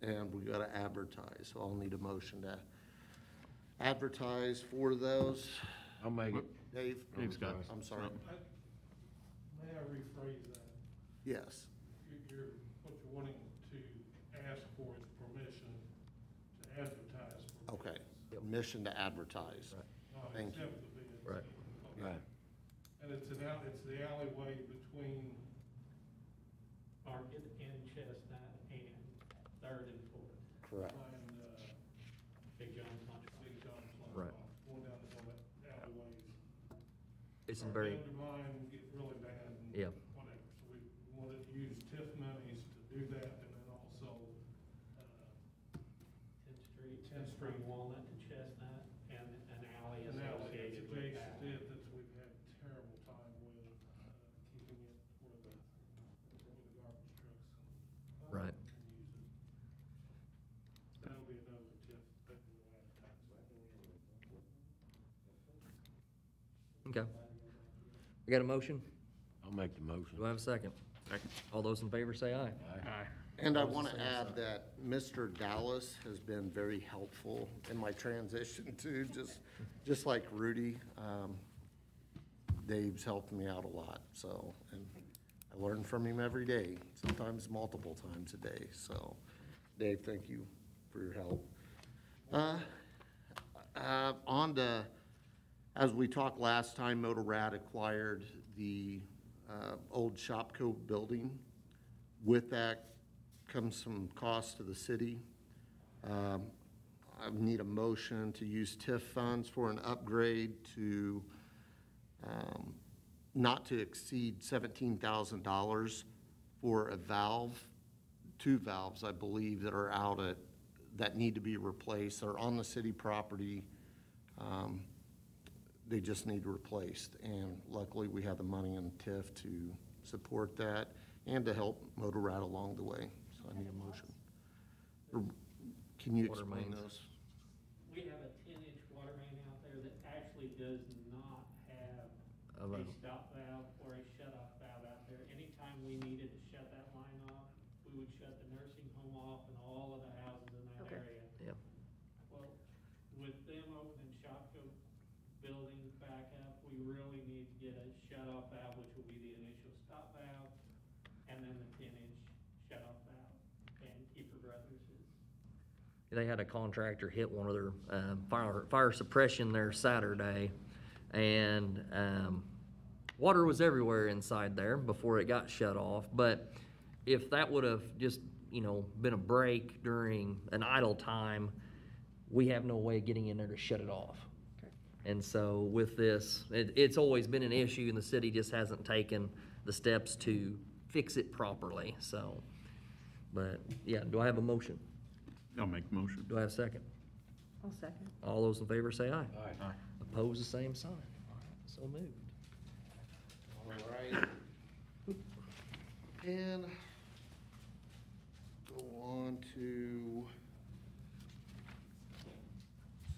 and we gotta advertise. So I'll need a motion to advertise for those. I'll make it. Dave? Dave's got it. I'm sorry. May I rephrase that? Yes. What you're wanting to ask for permission to advertise. Thank you. Accept the bids. Right. Right. And it's the alleyway between Market and Chestnut and Third and Fourth. Correct. behind, Big John's Lunch. Big John's Lunch Right. Box, going down to one of the alleyways. It's in Our very, undermine, get really bad and Yeah. whatever. So we wanted to use TIF monies to do that, and then also, 10th Street, from Walnut to Chestnut, and an alley an alley that's associated with adjacent that. to it that we've had terrible time with, keeping it where the garbage trucks. Right. Can use it. That'll be another TIF that we'll advertise. okay. We got a motion? I'll make the motion. Do I have a second? Second. All those in favor say aye. Aye. And I Opposed, want the to same add sign. that Mr. Dallas has been very helpful in my transition too, just like Rudy. Dave's helped me out a lot, so, and I learn from him every day, sometimes multiple times a day. So, Dave, thank you for your help. On to, as we talked last time, Motorrad acquired the old Shopco building. With that comes some cost to the city. I need a motion to use TIF funds for an upgrade to not to exceed $17,000 for a valve, 2 valves, I believe, that are out at, that need to be replaced. They're on the city property. They just need replaced. And luckily, we have the money in TIF to support that and to help Motorrad along the way. So I need a motion. Or can you Water explain mains. those? We have a 10-inch water main out there that actually does not have Of a a- stop valve or a shut-off valve out there. Anytime we needed to shut that line off, we would shut the nursing home off and all of the houses in that Okay. area. Yeah. Well, with them opening Shopko building back up, we really need to get a shut-off valve, which will be the initial stop valve, and then the 10-inch shut-off valve. And Keeper Brothers is They had a contractor hit one of their fire suppression there Saturday, and water was everywhere inside there before it got shut off. But if that would have just, been a break during an idle time, we have no way of getting in there to shut it off. And so with this, it's always been an issue, and the city just hasn't taken the steps to fix it properly, so. But, yeah, do I have a motion? I'll make a motion. Do I have a second? I'll second. All those in favor say aye. Aye. Opposed, the same sign. So moved. All right. And go on to,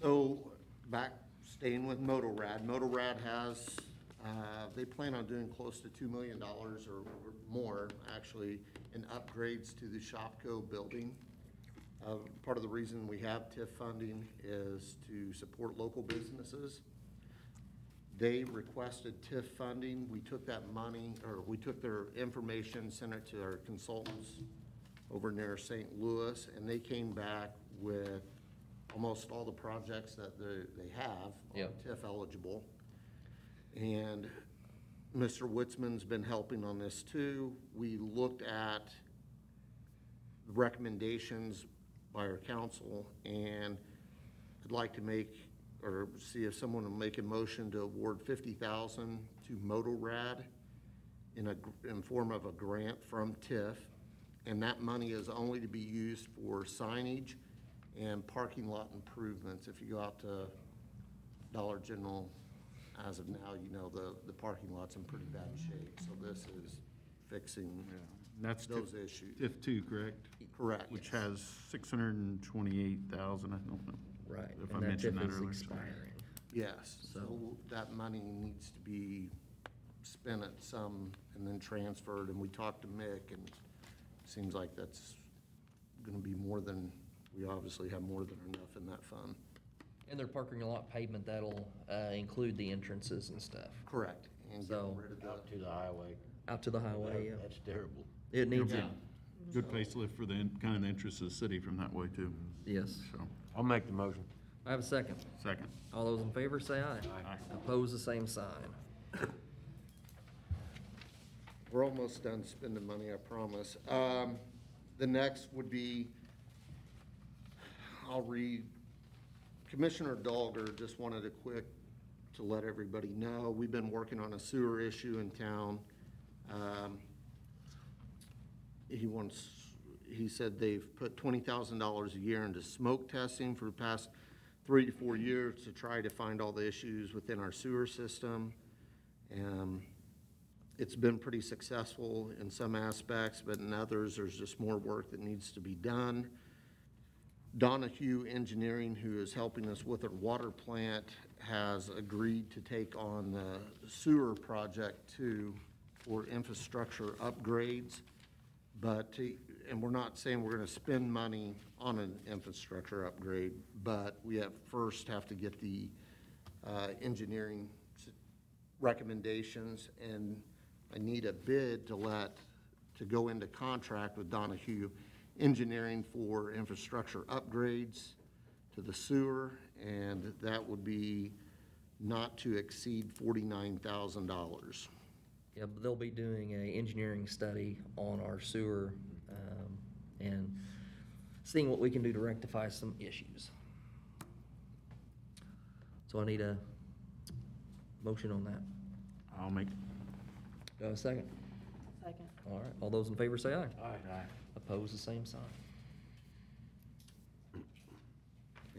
so back, staying with Motorrad. Motorrad has, they plan on doing close to $2 million or more, actually, in upgrades to the Shopco building. Part of the reason we have TIF funding is to support local businesses. They requested TIF funding. We took that money, or we took their information, sent it to our consultants over near St. Louis, and they came back with almost all the projects that they have Yep. are TIF eligible. And Mr. Witzman's been helping on this too. We looked at the recommendations by our council, and I'd like to make, or see if someone will make a motion to award $50,000 to Motorrad in form of a grant from TIF, and that money is only to be used for signage and parking lot improvements. If you go out to Dollar General, as of now, the parking lot's in pretty bad shape, so this is fixing Yeah. And that's those issues. TIF 2, correct? Correct. Which has 628,000, I don't know. Right. If and I that mentioned TIF that is earlier. expiring. Yes, So- so that money needs to be spent at some and then transferred, and we talked to Mick, and it seems like that's gonna be more than, we obviously have more than enough in that fund. And their parking lot pavement, that'll include the entrances and stuff. Correct. And So- getting rid of Out the, to the highway. Out to the highway, yeah. That's terrible. It needs it, Yeah. Good facelift for the kind of interest of the city from that way too. yes. So, I'll make the motion. I have a second. Second. All those in favor say aye. Aye. Oppose the same sign. We're almost done spending money, I promise. The next would be, I'll read, Commissioner Dolger just wanted to let everybody know, we've been working on a sewer issue in town. He said they've put $20,000 a year into smoke testing for the past 3 to 4 years to try to find all the issues within our sewer system. It's been pretty successful in some aspects, but in others, there's just more work that needs to be done. Donahue Engineering, who is helping us with our water plant, has agreed to take on the sewer project too for infrastructure upgrades. And we're not saying we're gonna spend money on an infrastructure upgrade, but we first have to get the engineering recommendations, and I need a bid to go into contract with Donahue Engineering for infrastructure upgrades to the sewer, and that would be not to exceed $49,000. Yeah, but they'll be doing a engineering study on our sewer, and seeing what we can do to rectify some issues. So I need a motion on that. I'll make, Do I have a second? Second. All right, all those in favor say aye. Aye. Oppose the same sign.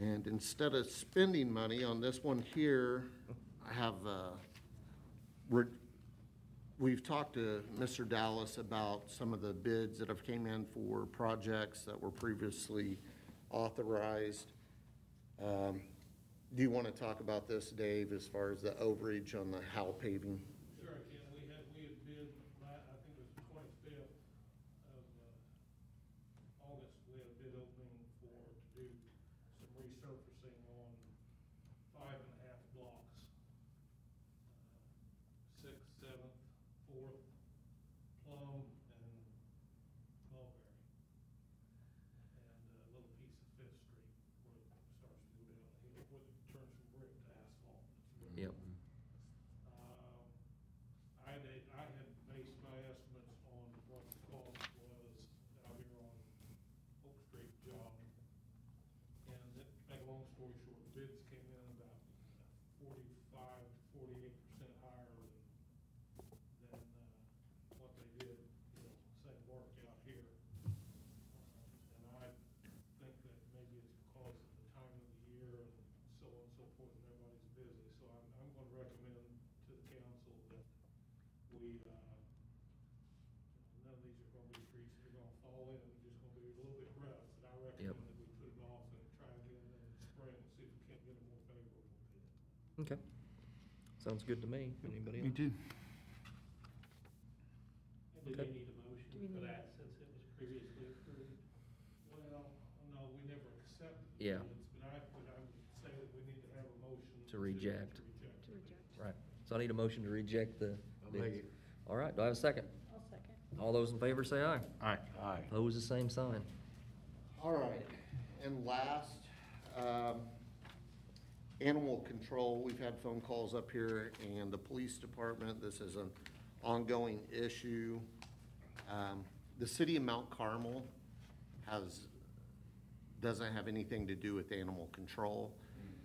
And instead of spending money on this one here, I have, we've talked to Mr. Dallas about some of the bids that have came in for projects that were previously authorized. Do you want to talk about this, Dave, as far as the overage on the Howell paving? Sure, I can. We had bid, I think it was the 25th of August, we had a bid opening to do some resurfacing on 5.5 blocks. 6th, 7th, 4th, Plum, and Mulberry. And a little piece of 5th Street where it starts to go downhill, where it turns from brick to asphalt. Yep. I had based my estimates on what the cost was out here on Oak Street job. And to make a long story short, the bids came in about 45 to 48% higher than what they did, same work out here. And I think that maybe it's because of the time of the year and so on and so forth, and everybody's busy. So I'm going to recommend to the council that we, none of these are going to be streets that are going to fall in, they're just going to be a little bit rough. But I recommend that we put it off and try again in the spring and see if we can't get a more favorable bid. Okay. Sounds good to me. Anybody me else? too. And do Okay. we need a motion Do we for need- that since it was previously approved? Well, no, we never accepted the Yeah. bids, but I would say that we need to have a motion. To reject. To reject. To reject. Right. So I need a motion to reject the I'll make bids. it. All right, do I have a second? I'll second. All those in favor say aye. Aye. Aye. Oppose the same sign. All right, and last, animal control, we've had phone calls up here, and the police department, this is an ongoing issue. The city of Mount Carmel doesn't have anything to do with animal control.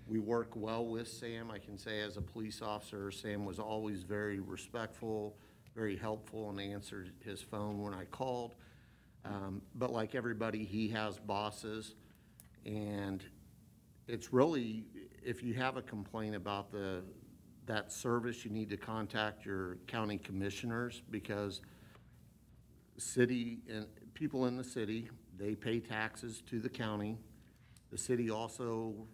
We work well with Sam. I can say as a police officer, Sam was always very respectful, very helpful, and answered his phone when I called. But like everybody, he has bosses, and it's really, if you have a complaint about that service, you need to contact your county commissioners, because city and people in the city, they pay taxes to the county. The city also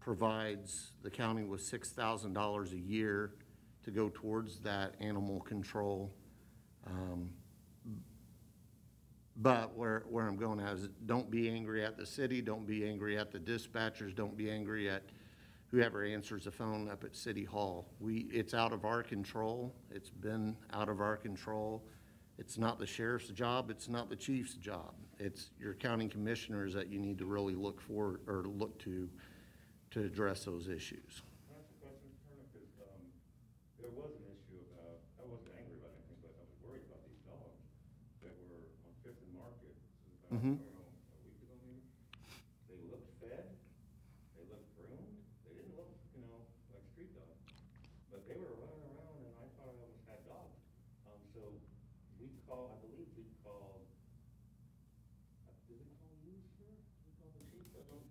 provides the county with $6,000 a year to go towards that animal control. But where I'm going at is, don't be angry at the city, don't be angry at the dispatchers, don't be angry at whoever answers the phone up at City Hall. It's out of our control. It's been out of our control. It's not the sheriff's job, it's not the chief's job. It's your county commissioners that you need to really look for, or look to to address those issues. Can I ask a question, Turner? Because there was an issue about, I wasn't angry about anything, but I was worried about these dogs that were on Fifth and Market. This is about, I don't know, a week ago maybe. They looked fed, they looked groomed, they didn't look, like street dogs. But they were running around and I thought I almost had dogs. So we called, I believe we called, did we call you, sir? Did we call the chief? I don't,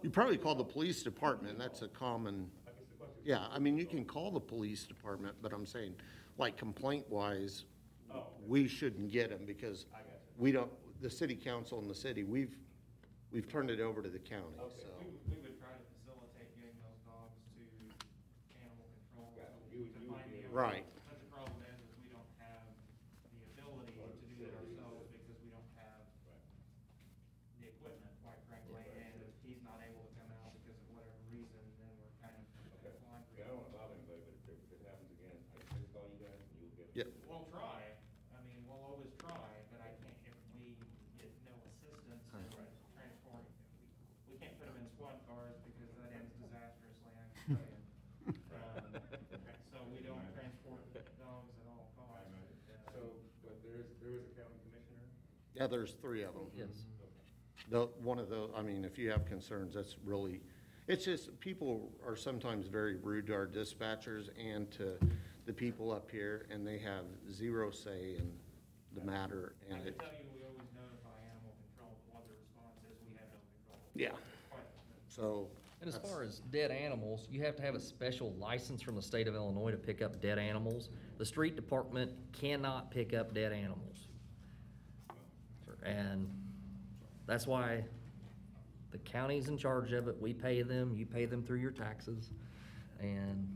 You probably call the police department, that's a common, I guess the question is. yeah, I mean, you can call the police department, but I'm saying, like complaint-wise, Oh, we shouldn't get them because I got you. we don't, the city council in the city, we've turned it over to the county, Okay. so. We would try to facilitate getting those dogs to animal control. Yeah, to you would find be the able- Right. But the problem is we don't have the ability to do it ourselves because we don't have the equipment, quite frankly. And if he's not able to come out because of whatever reason, then we're kind of Okay. blind. Yeah, I don't want to bother anybody, but if it happens again, I just call you guys and you'll get. Yep. We'll try. I mean, we'll always try, but I can't, if we get no assistance in transporting them. We can't put them in squad cars because that ends disastrously, I can tell you. So we don't transport dogs at all I costs. imagine. So, but there is a county commissioner? Yeah, there's 3 of them. Yes. One of those, I mean, if you have concerns, that's really, it's just, people are sometimes very rude to our dispatchers and to the people up here, and they have zero say in the matter, I and can it, tell you, we always notify animal control, but what the response is, we have no control. yeah, Quite- so. And as far as dead animals, you have to have a special license from the state of Illinois to pick up dead animals. The street department cannot pick up dead animals. And that's why the county's in charge of it. We pay them, you pay them through your taxes. And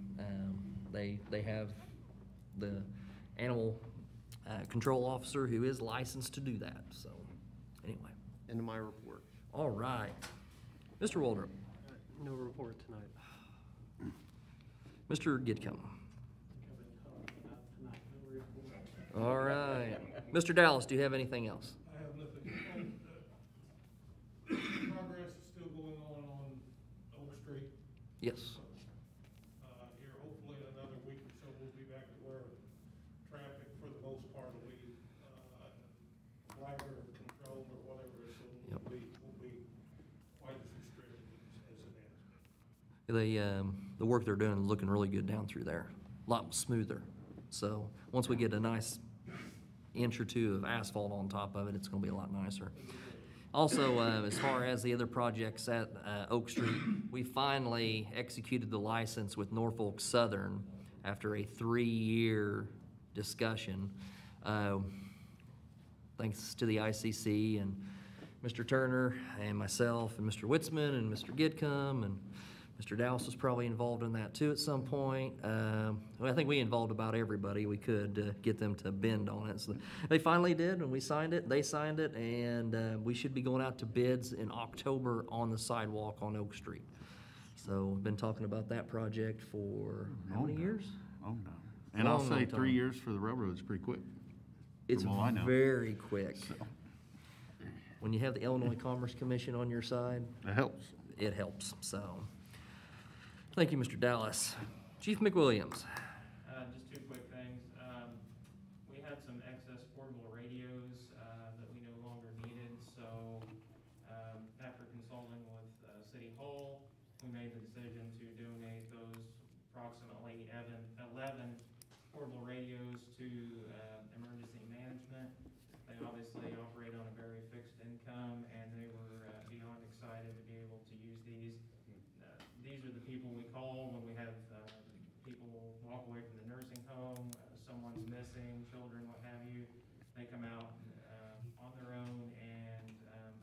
they have the animal control officer who is licensed to do that, so, anyway. End of my report. All right. Mr. Waldrop. No report tonight. Mr. Gidcombe. Tonight, no report. All right. Mr. Dallas, do you have anything else? I have nothing. Progress is still going on Oak Street. Yes. Here, hopefully in another week or so, we'll be back to where traffic, for the most part, will be, lighter controlled or whatever, so Yep. won't be quite as restricted as it has been. The work they're doing is looking really good down through there. A lot smoother. So once we get a nice inch or 2 of asphalt on top of it, it's gonna be a lot nicer. Also, as far as the other projects at Oak Street, we finally executed the license with Norfolk Southern after a 3-year discussion. Thanks to the ICC and Mr. Turner and myself and Mr. Witzman and Mr. Gidcombe, and Mr. Dowse was probably involved in that too at some point. I think we involved about everybody we could to get them to bend on it. So they finally did, and we signed it, they signed it, and we should be going out to bids in October on the sidewalk on Oak Street. So we've been talking about that project for how many Long time. years? Long time. And I'll Long, say long 3 time. years for the railroad's pretty quick. It's From all I know. very quick. So, When you have the Illinois Commerce Commission on your side, it helps. it helps, so. Thank you, Mr. Dallas. Chief McWilliams. Just 2 quick things. We had some excess portable radios that we no longer needed, so after consulting with City Hall, we made the decision to donate those approximately 11 portable radios to emergency management. They obviously operate on a very fixed income, and they were beyond excited to be able to use these. These are the people we call when we have people walk away from the nursing home, someone's missing, children, what have you. They come out on their own, and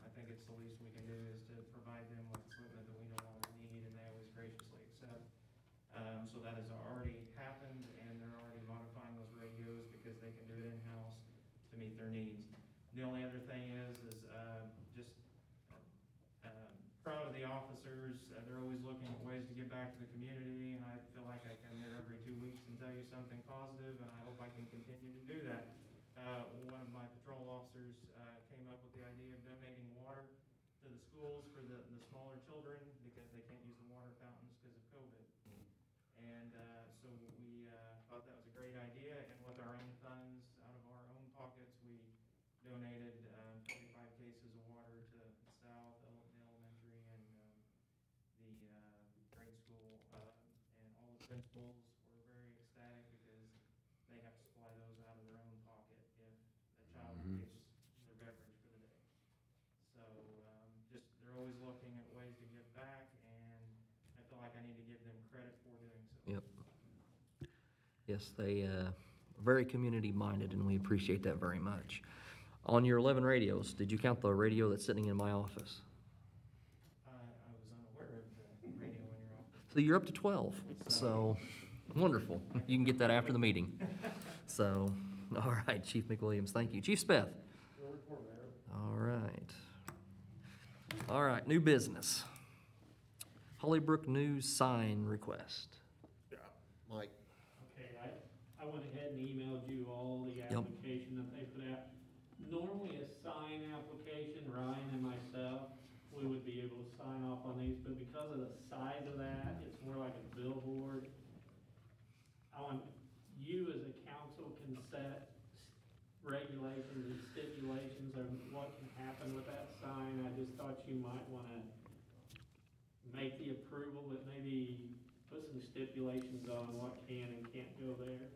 I think it's the least we can do is to provide them with equipment that we no longer need, and they always graciously accept. So that has already happened, and they're already modifying those radios because they can do it in-house to meet their needs. The only other thing is just proud of the officers. They're always looking at ways to give back to the community, and I feel like I come here every 2 weeks and tell you something positive, and I hope I can continue to do that. One of my patrol officers came up with the idea of donating water to the schools for the smaller children, because because they can't use the water fountains because of COVID. And so we thought that was a great idea, and with our own funds, out of our own pockets, we donated 35 cases of water to South, the elementary, and the grade school, and all the principals were very ecstatic because they have to supply those out of their own pocket if a child gets their beverage for the day. So just they're always looking at ways to give back, and I feel like I need to give them credit for doing so. Yep. Yes, they very community-minded, and we appreciate that very much. On your 11 radios, did you count the radio that's sitting in my office? I was unaware of the radio in your office. So you're up to 12. So wonderful. You can get that after the meeting. So, all right, Chief McWilliams, thank you. Chief Speth. All right. All right, new business. Hollybrook News sign request. Mike, Okay, I went ahead and emailed you all the application that they put out. Normally a sign application, Ryan and myself, we would be able to sign off on these, but because of the size of that, it's more like a billboard. I want, you as a council can set regulations and stipulations of what can happen with that sign. I just thought you might wanna make the approval, but maybe put some stipulations on what can and can't go there.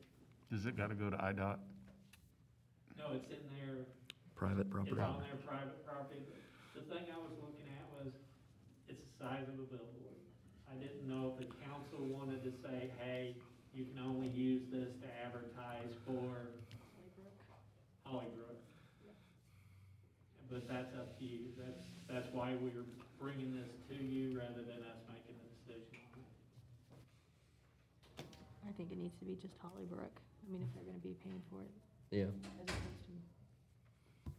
Does it gotta go to IDOT? No, it's in there. Private property. It's on their private property. The thing I was looking at was, it's the size of a billboard. I didn't know if the council wanted to say, hey, you can only use this to advertise for Hollybrook. But that's up to you. That's why we're bringing this to you rather than us making a decision on it. I think it needs to be just Hollybrook. I mean, if they're gonna be paying for it, Yeah. as opposed to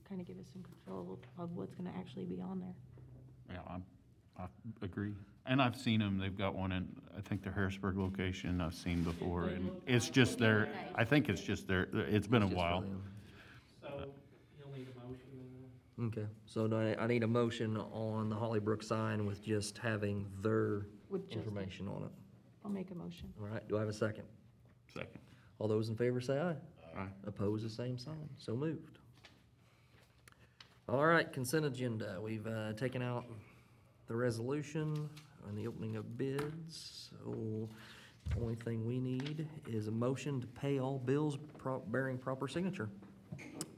kind of give us some control of what's gonna actually be on there. Yeah, I agree. And I've seen them, they've got one in, I think the Harrisburg location I've seen before, and it's just there, I think it's just there, it's been a Just for while. them. So you'll need a motion on that. Okay, so I need a motion on the Hollybrook sign with just having their With just the- information on it. I'll make a motion. All right, do I have a second? Second. All those in favor say aye. Aye. Oppose the same sign. So moved. All right, consent agenda. We've taken out the resolution on the opening of bids. So the only thing we need is a motion to pay all bills bearing proper signature.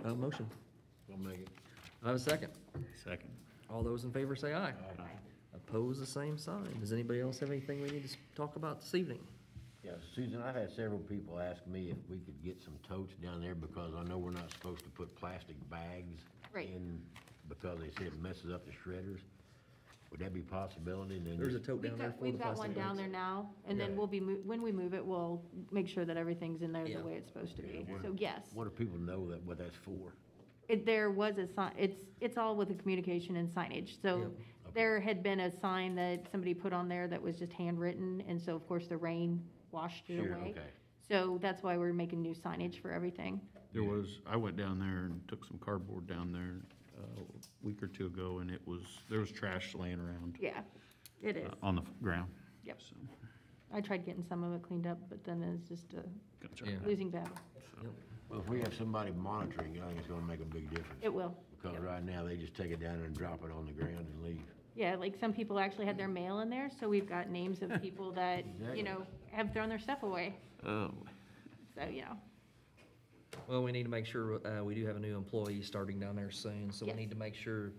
Motion. I'll make it. I have a second. Second. All those in favor say aye. Aye. Oppose the same sign. Does anybody else have anything we need to talk about this evening? Yeah, Susan, I've had several people ask me if we could get some totes down there because I know we're not supposed to put plastic bags Right. in because they say it messes up the shredders. Would that be a possibility? And then There's a just- tote down there for the We've got plastic one down bags. there now, and then Yeah. we'll be, when we move it, we'll make sure that everything's in there Yeah. the way it's supposed to be. Yeah, So yes, What do people know that, what that's for? there was a sign, it's all with the communication and signage. So Yep. there had been a sign that somebody put on there that was just handwritten, and so of course the rain washed it Sure, away. okay. So that's why we're making new signage for everything. There was, I went down there and took some cardboard down there a week or two ago, and there was trash laying around Yeah, it is. on the ground. Yep. So, I tried getting some of it cleaned up, but then it's just a gotcha. Yeah. losing battle. Yep. Well, if we have somebody monitoring, I think it's gonna make a big difference. It will. Because Yep. right now, they just take it down there and drop it on the ground and leave. Yeah, like some people actually had their mail in there, so we've got names of people that, Exactly. have thrown their stuff away. Oh, So, Well, we need to make sure, we do have a new employee starting down there soon, so we Yes. need to make sure,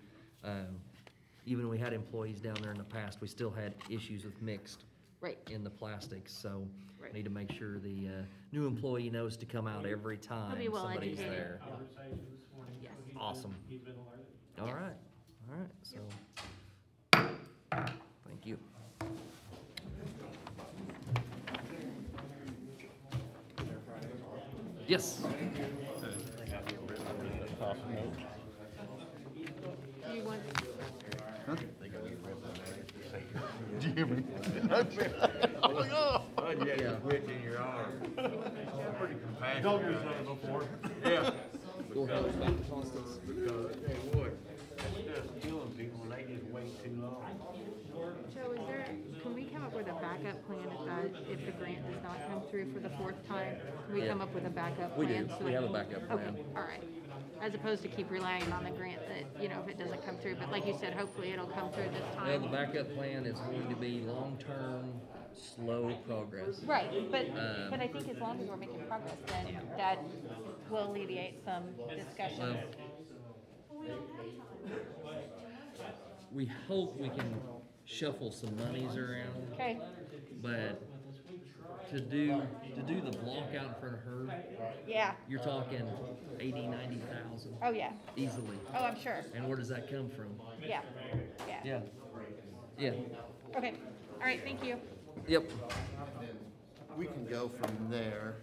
even when we had employees down there in the past, we still had issues with mixed right, in the plastics, so Right. need to make sure the, new employee knows to come out every time be well somebody's educated. there. Conversation this morning. Yes. so Awesome. He's been alerted. All right, so, thank you. Yes. do you want, Jimmy. Yeah, switch in your arm. Pretty compassionate. Douglas done it before. Yeah. Go ahead. Because they would. It's just killing people, and they just wait too long. if the grant does not come through for the fourth time, can we Yeah. come up with a backup We plan? do. so We that- have a backup plan. Okay, all right. As opposed to keep relying on the grant that, if it doesn't come through, but like you said, hopefully it'll come through this Well, the time. backup plan is going to be long-term, slow progress. Right, but I think as long as we're making progress, then that will alleviate some discussion. We hope we can shuffle some monies around, Okay, but to do the block out in front of her, yeah, you're talking 80, 90,000 oh, yeah, easily. oh, I'm sure, And where does that come from? yeah, yeah. Yeah. Okay, all right, thank you. Yep. We can go from there